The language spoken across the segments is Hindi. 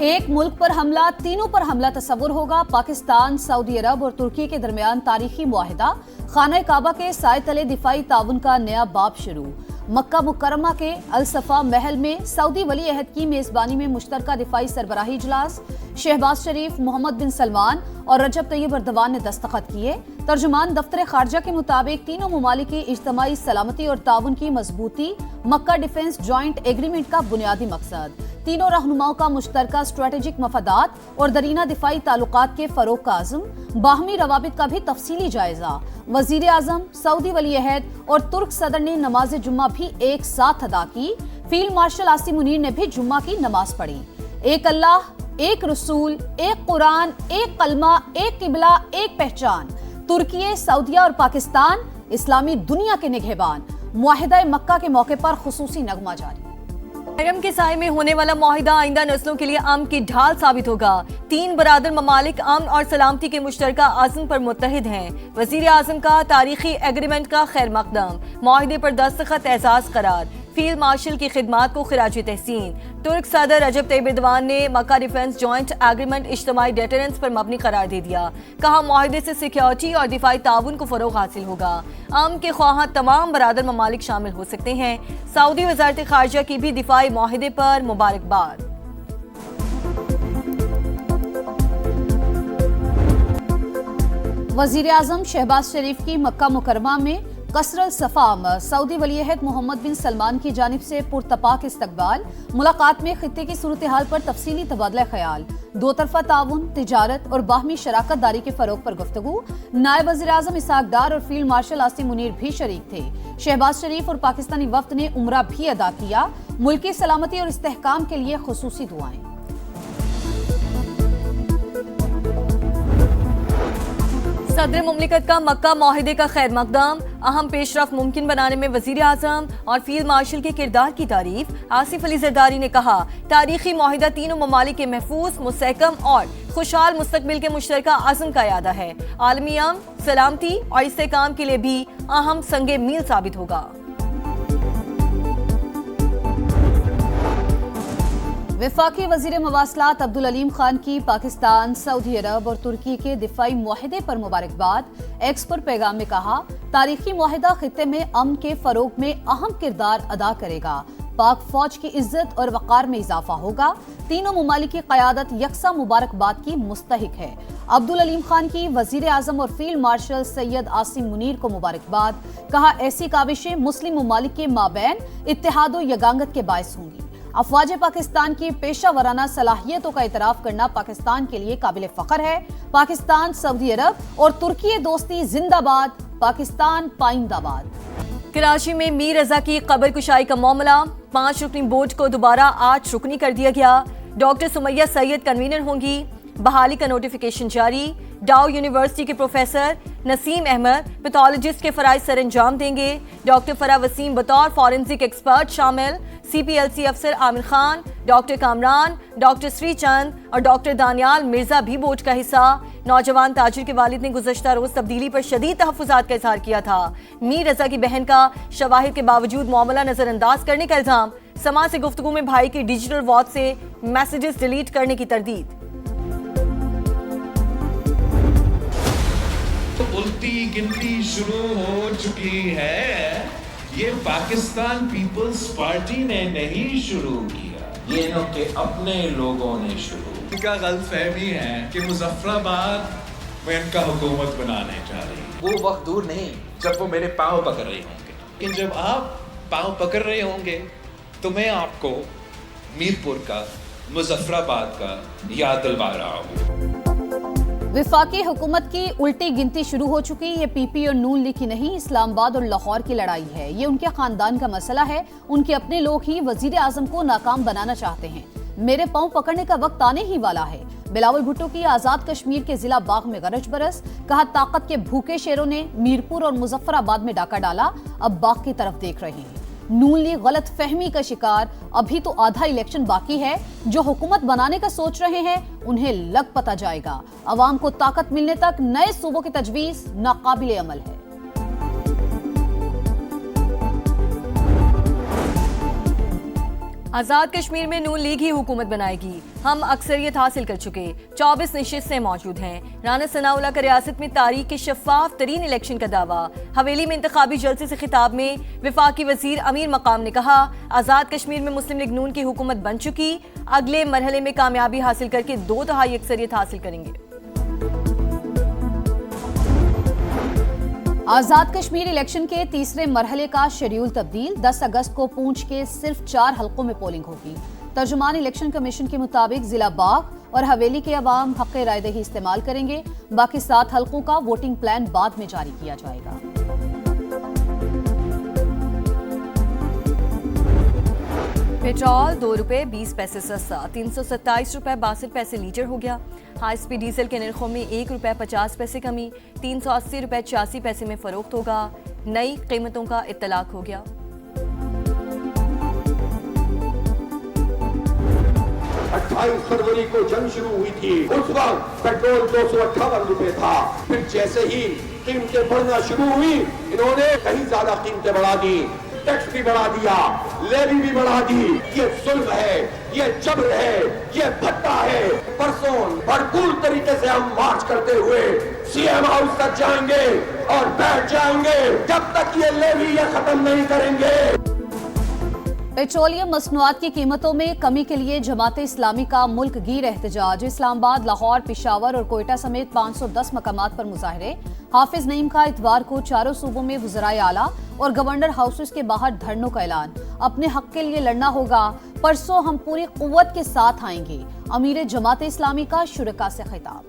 एक मुल्क पर हमला, तीनों पर हमला तस्वुर होगा। पाकिस्तान, सऊदी अरब और तुर्की के दरमियान तारीखी मुआहिदा। खाना काबा के साए तले दिफाई ताउन का नया बाब शुरू। मक्का मुकरमा के अल-सफा महल में सऊदी वली अहद की मेजबानी में मुश्तरका दिफाई सरबराही इजलास। शहबाज शरीफ, मोहम्मद बिन सलमान और रजब तैयब अर्दवान ने दस्तखत किए। तर्जुमान दफ्तर खारजा के मुताबिक तीनों ममालिक की इज्तमाई सलामती और ताउन की मजबूती मक्का डिफेंस जॉइंट एग्रीमेंट का बुनियादी मकसद। तीनों रहनुमाओं का मुश्तरका स्ट्रेटेजिक मफादात और दरीना दिफाई ताल्लुकात के फरोग का आज़म। बाहमी रवाबित का भी तफसीली जायजा। वजीर आजम, सऊदी वली अहद और तुर्क सदर ने नमाज जुम्मा भी एक साथ अदा की। फील्ड मार्शल आसिम मुनीर ने भी जुम्मा की नमाज पढ़ी। एक अल्लाह, एक रसूल, एक कुरान, एक कलमा, एक किबला, एक पहचान। तुर्की, सऊदिया और पाकिस्तान इस्लामी दुनिया के निगहबान। मुआहिदा मक्का के मौके पर खुसूसी नगमा जारी। मुहर्रम के साए में होने वाला मुआहिदा आइंदा नस्लों के लिए अमन की ढाल साबित होगा। तीन बरादर ममालिक अमन और सलामती के मुश्तरका आज़म पर मुत्तहिद हैं। वजीर आजम का तारीखी एग्रीमेंट का खैर मकदम। मुआहिदे पर दस्तखत एजाज करार। फील्ड मार्शल की खिदमात को खिराज तहसीन। तुर्क सदर रजब तैयब एर्दोगान ने मक्का डिफेंस जॉइंट एग्रीमेंट इज्तिमाई डेटरेंस पर मबनी करार दे दिया। कहा, मुआहिदे से सिक्योरिटी और दिफाई ताउन को फरोग हासिल होगा। अमन के ख्वाहां तमाम बरादर ममालिक शामिल हो सकते हैं। सऊदी वजारत खारजा की भी दिफाई मुआहिदे पर मुबारकबाद। वजीर आजम शहबाज शरीफ की मक्का मुकरमा में कसरल सफा आमद। सऊदी वली अहद मोहम्मद बिन सलमान की जानिब से पुरतपाक इस्तकबाल। मुलाकात में खित्ते की सूरत हाल पर तफसीली तबादला ख्याल। दो तरफा ताउन, तिजारत और बाहमी शराकत दारी के फरोग पर गुफ्तगू। नायब वज़ीर आज़म इसहाक डार और फील्ड मार्शल आसिम मुनीर भी शरीक थे। शहबाज शरीफ और पाकिस्तानी वफ्द ने उम्रा भी अदा किया। मुल्क की सलामती और इस्तेहकाम के लिए खुसूसी दुआएं। सदर मुमलिकत का मक्का मुआहिदे का खैर मकदम। अहम पेशरफ मुमकिन बनाने में वजीर आजम और फील्ड मार्शल के किरदार की तारीफ। आसिफ अली जरदारी ने कहा, तारीखी मुआहिदा तीनों ममालिक के महफूज, मुस्तहकम और खुशहाल मुस्तकबिल के मुश्तरका आज़म का यादा है। आलमी अमन, सलामती और इस्तेहकाम के लिए भी अहम संगे मील साबित होगा। वफाकी वजीर मवासलात अब्दुल अलीम खान की पाकिस्तान, सऊदी अरब और तुर्की के दिफाई मुआहिदे पर मुबारकबाद। एक्स पर पैगाम में कहा, तारीखी मुआहिदा खित्ते में अमन के फरोग में अहम किरदार अदा करेगा। पाक फौज की इज्जत और वक़ार में इजाफा होगा। तीनों ममालिक की क़यादत यकसा मुबारकबाद की मुस्तहिक है। अब्दुल अलीम खान की वजीर आजम और फील्ड मार्शल सैयद आसिम मुनीर को मुबारकबाद। कहा, ऐसी काविशें मुस्लिम ममालिक के माबैन इत्तेहाद व यगांगत के बायस होंगी। अफवाज पाकिस्तान की पेशा वराना सलाहियतों का इतराफ करना पाकिस्तान के लिए काबिल फ़ख्र है। पाकिस्तान, सऊदी अरब और तुर्की दोस्ती जिंदाबाद। पाकिस्तान पाइंदाबाद। कराची में मीर रजा की कब्र कुशाई का मामला। 5 रुकनी बोर्ड को दोबारा 8 रुकनी कर दिया गया। डॉक्टर सुमैया सैयद कन्वीनर होंगी। बहाली का नोटिफिकेशन जारी। डाउ यूनिवर्सिटी के प्रोफेसर नसीम अहमद पैथोलॉजिस्ट के फराइज सर अंजाम देंगे। डॉक्टर फरा वसीम बतौर फॉरेंसिक एक्सपर्ट शामिल। CPLC अफसर आमिर खान, डॉक्टर कामरान, डॉक्टर श्रीचंद और डॉक्टर दानियाल मिर्जा भी बोर्ड का हिस्सा। नौजवान ताजिर के वालिद ने गुज़श्ता रोज तब्दीली पर शदीद तहफ़्फ़ुज़ात का इज़हार किया था। मीर रजा की बहन का शवाहिद के बावजूद मामला नजरअंदाज करने का इल्जाम। समाज से गुफ्तगू में भाई की डिजिटल वॉच से मैसेजेस डिलीट करने की तरदीद। उल्टी गिनती शुरू हो चुकी है। ये पाकिस्तान पीपल्स पार्टी ने नहीं शुरू किया, ये इनके अपने लोगों ने शुरू। इनका गलतफहमी है कि मुजफ्फराबाद में इनका हुकूमत बनाने जा रही। वो वक्त दूर नहीं जब वो मेरे पाँव पकड़ रहे होंगे। लेकिन जब आप पाँव पकड़ रहे होंगे तो मैं आपको मीरपुर का, मुजफ्फराबाद का याद दिलवा रहा हूँ। वफाकी हुकूमत की उल्टी गिनती शुरू हो चुकी। ये PP और नून लीग की नहीं, इस्लामाबाद और लाहौर की लड़ाई है। ये उनके खानदान का मसला है। उनके अपने लोग ही वजीर आजम को नाकाम बनाना चाहते हैं। मेरे पांव पकड़ने का वक्त आने ही वाला है। बिलावल भुट्टो की आजाद कश्मीर के जिला बाग में गरज बरस। कहा, ताकत के भूखे शेरों ने मीरपुर और मुजफ्फराबाद में डाका डाला, अब बाग की तरफ देख रहे हैं। नून लीग गलत फहमी का शिकार। अभी तो आधा इलेक्शन बाकी है। जो हुकूमत बनाने का सोच रहे हैं उन्हें लग पता जाएगा। अवाम को ताकत मिलने तक नए सूबों की तजवीज नाकाबिले अमल है। आजाद कश्मीर में नून लीग ही हुकूमत बनाएगी। हम अक्सरियत हासिल कर चुके 24 नशिस्तें मौजूद हैं। राना सनाउल्लाह का रियासत में तारीख के शफाफ तरीन इलेक्शन का दावा। हवेली में इंतखाबी जलसे से खिताब में विफाकी वजीर अमीर मकाम ने कहा, आजाद कश्मीर में मुस्लिम लीग नून की हुकूमत बन चुकी, अगले मरहले में कामयाबी हासिल करके 2/3 अक्सरियत हासिल करेंगे। आजाद कश्मीर इलेक्शन के तीसरे मरहले का शेड्यूल तब्दील। 10 अगस्त को पूंछ के सिर्फ 4 हलकों में पोलिंग होगी। तर्जुमान इलेक्शन कमीशन के मुताबिक जिला बाग और हवेली के अवाम हक़ रायदही इस्तेमाल करेंगे। बाकी 7 हलकों का वोटिंग प्लान बाद में जारी किया जाएगा। पेट्रोल 2 रुपए 20 पैसे सस्ता, 327 रुपए 62 पैसे लीटर हो गया। हाई स्पीड डीजल के निर्खों में 1 रुपए 50 पैसे कमी, 380 रुपए 86 पैसे में फरोख्त होगा। नई कीमतों का इत्तलाक हो गया। 28 फरवरी को जंग शुरू हुई थी, उस वक्त पेट्रोल 258 रुपए था। फिर जैसे ही कीमतें बढ़ना शुरू हुई, इन्होंने कहीं ज्यादा कीमतें बढ़ा दी, टैक्स भी बढ़ा दिया, लेवी भी बढ़ा दी। ये जुल्म है, ये जबर है, ये भत्ता है। परसों भरपूर तरीके से हम मार्च करते हुए सीएम हाउस तक जाएंगे और बैठ जाएंगे जब तक ये लेवी ये खत्म नहीं करेंगे। पेट्रोलियम मसनूआत की कीमतों में कमी के लिए जमात इस्लामी का मुल्क गिर एहतजाज। इस्लामाबाद, लाहौर, पेशावर और कोयटा समेत 510 मकामात पर मुजाहरे। हाफिज नईम का इतवार को चारों सूबों में वज़राए आला और गवर्नर हाउसेस के बाहर धरनों का ऐलान। अपने हक के लिए लड़ना होगा, परसों हम पूरी कुव्वत के साथ आएंगे। अमीर जमात इस्लामी का शुरका से खिताब।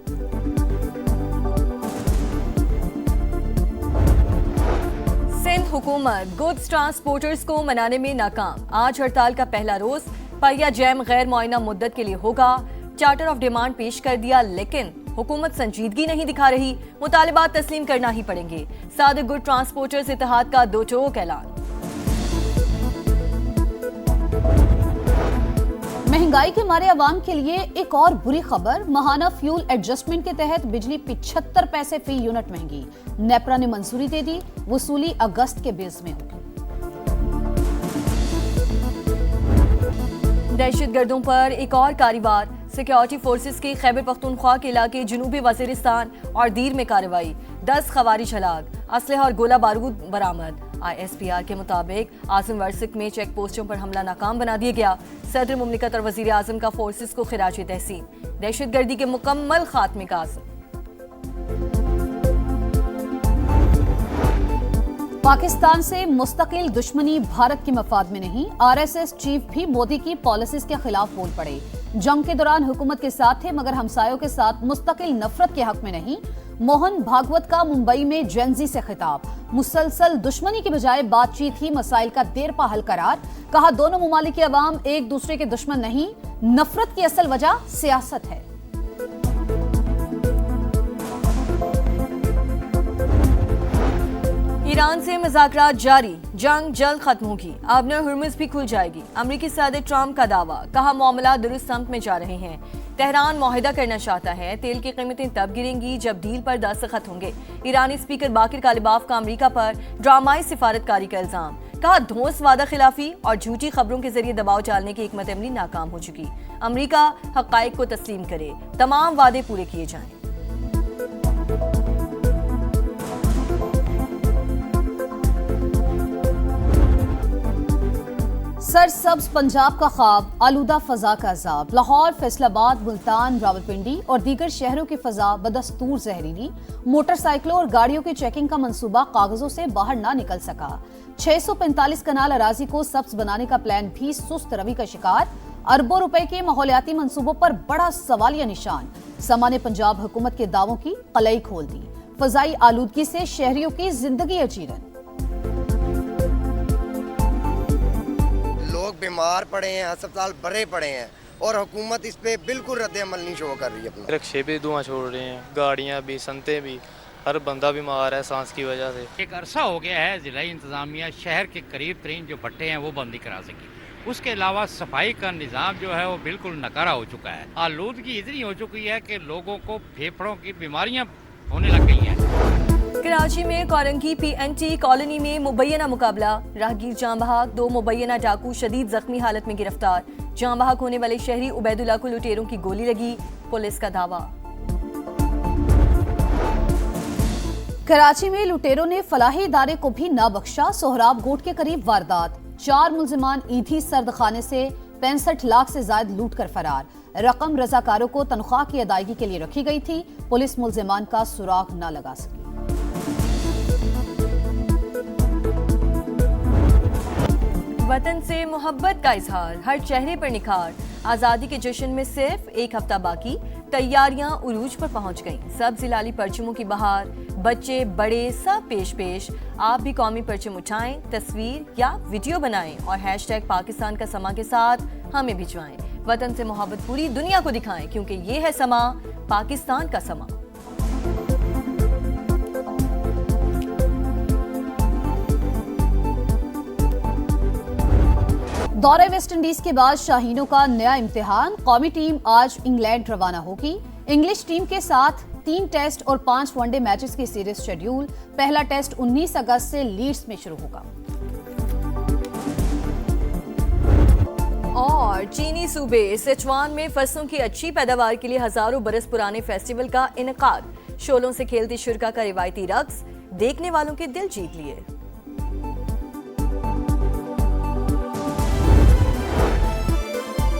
सिंध हुकूमत गुड्स ट्रांसपोर्टर्स को मनाने में नाकाम। आज हड़ताल का पहला रोज। पहिया जैम गैर मुआयना मुद्दत के लिए होगा। चार्टर ऑफ डिमांड पेश कर दिया, लेकिन हुकूमत संजीदगी नहीं दिखा रही। मुतालिबात तस्लीम करना ही पड़ेंगे। सादिक गुड ट्रांसपोर्टर्स इत्तेहाद का दो टोक ऐलान। महंगाई के मारे अवाम के लिए एक और बुरी खबर। माहाना फ्यूल एडजस्टमेंट के तहत बिजली 75 पैसे फी यूनिट महंगी। नेपरा ने मंजूरी दे दी, वसूली अगस्त के बेस में होगी। दहशतगर्दों पर एक और कारवार। सिक्योरिटी फोर्सेस के खैबर पख्तूनख्वा के इलाके जनूबी वजीरिस्तान और दीर में कार्रवाई। 10 खवारिज हलाक, असलहा और गोला बारूद बरामद। ISPR के मुताबिक आजम वर्सिक में चेक पोस्टों पर हमला नाकाम बना दिया गया। सदर मुमलिकत और वजीर आजम का फोर्सेस को खिराज तहसीन। दहशतगर्दी के मुकम्मल खात्मे का आज़म। पाकिस्तान से मुस्तकिल दुश्मनी भारत के मफाद में नहीं। RSS चीफ भी मोदी की पॉलिसीज के खिलाफ बोल पड़े। जंग के दौरान हुकूमत के साथ थे, मगर हमसायों के साथ मुस्तकिल नफरत के हक में नहीं। मोहन भागवत का मुंबई में जेनजी से खिताब। मुसलसल दुश्मनी की बजाय बातचीत ही मसाइल का देरपा हल करार। कहा, दोनों मुमालिक के अवाम एक दूसरे के दुश्मन नहीं, नफरत की असल वजह सियासत है। ईरान से मुज़ाकरात जारी, जंग जल्द खत्म होगी। आबनर हुर्मुज़ भी खुल जाएगी। अमरीकी सदर ट्रंप का दावा। कहा, मामला दुरुस्त सम्त में जा रहे हैं। तेहरान मुआहिदा करना चाहता है। तेल की कीमतें तब गिरेंगी जब डील पर दस्तखत होंगे। ईरानी स्पीकर बाकिर कालिबाफ का अमरीका पर ड्रामाई सिफारतकारी का इल्जाम। कहा, धौंस वादा खिलाफी और झूठी खबरों के जरिए दबाव डालने की हिकमत अमली नाकाम हो चुकी। अमरीका हक़ाइक़ को तस्लीम करे, तमाम वादे पूरे किए जाएं। सरसब्ज पंजाब का ख्वाब, आलूदा फजा का अजाब। लाहौर, फैसलाबाद, मुल्तान, रावलपिंडी और दीगर शहरों की फजा बदस्तूर जहरीली। मोटरसाइकिलों और गाड़ियों की चेकिंग का मंसूबा कागजों से बाहर ना निकल सका। 645 कनाल अराजी को सब्ज बनाने का प्लान भी सुस्त रवि का शिकार। अरबों रुपए के माहौलियाती मंसूबों पर बड़ा सवालिया निशान। सामान्य पंजाब हुकूमत के दावों की कलई खोल दी। फजाई आलूदगी से शहरियों की जिंदगी अजीरन। लोग बीमार पड़े हैं, अस्पताल भरे पड़े हैं और हुकूमत इस पे बिल्कुल रद्द अमल नहीं शो कर रही है। अपना रिक्शे भी धुआं छोड़ रहे हैं, गाड़ियां भी, संतें भी, हर बंदा बीमार है सांस की वजह से। एक अरसा हो गया है जिला इंतजामिया शहर के करीब तरीन जो भट्टे हैं वो बंदी करा सकी। उसके अलावा सफाई का निज़ाम जो है वो बिल्कुल नकारा हो चुका है। आलूदगी इतनी हो चुकी है कि लोगों को फेफड़ों की बीमारियां होने लग गई हैं। कराची में कोरंगी पीएनटी कॉलोनी में मुबैना मुकाबला, राहगीर जाँ बहक, 2 मुबैना डाकू शदीद जख्मी हालत में गिरफ्तार। जाँ बहक होने वाले शहरी उबैदुल्ला को लुटेरों की गोली लगी, पुलिस का दावा। कराची में लुटेरों ने फलाही इदारे को भी न बख्शा, सोहराब गोट के करीब वारदात, 4 मुलजिमान ईदी सर्द खाने से 65 लाख से ज्यादा लूट कर फरार। रकम रजाकारों को तनख्वाह की अदायगी के लिए रखी गई थी, पुलिस मुलजिमान का सुराग न लगा सकी। वतन से मोहब्बत का इजहार, हर चेहरे पर निखार। आज़ादी के जश्न में सिर्फ एक हफ्ता बाकी, तैयारियां उरूज पर पहुंच गईं। सब जिलाली परचमों की बहार, बच्चे बड़े सब पेश पेश। आप भी कौमी परचम उठाएं, तस्वीर या वीडियो बनाएं और हैशटैग पाकिस्तान का समा के साथ हमें भिजवाएं। वतन से मोहब्बत पूरी दुनिया को दिखाएं, क्योंकि ये है समा, पाकिस्तान का समा। दौरे वेस्ट इंडीज के बाद शाहीनों का नया इम्तिहान, कौमी टीम आज इंग्लैंड रवाना होगी। इंग्लिश टीम के साथ 3 टेस्ट और 5 वनडे मैचेस की सीरीज शेड्यूल। पहला टेस्ट 19 अगस्त से लीड्स में शुरू होगा। और चीनी सूबे सिचुआन में फसलों की अच्छी पैदावार के लिए हजारों बरस पुराने फेस्टिवल का इनेकाद। शोलों से खेलती शुरका का रिवायती रक्स देखने वालों के दिल जीत लिए।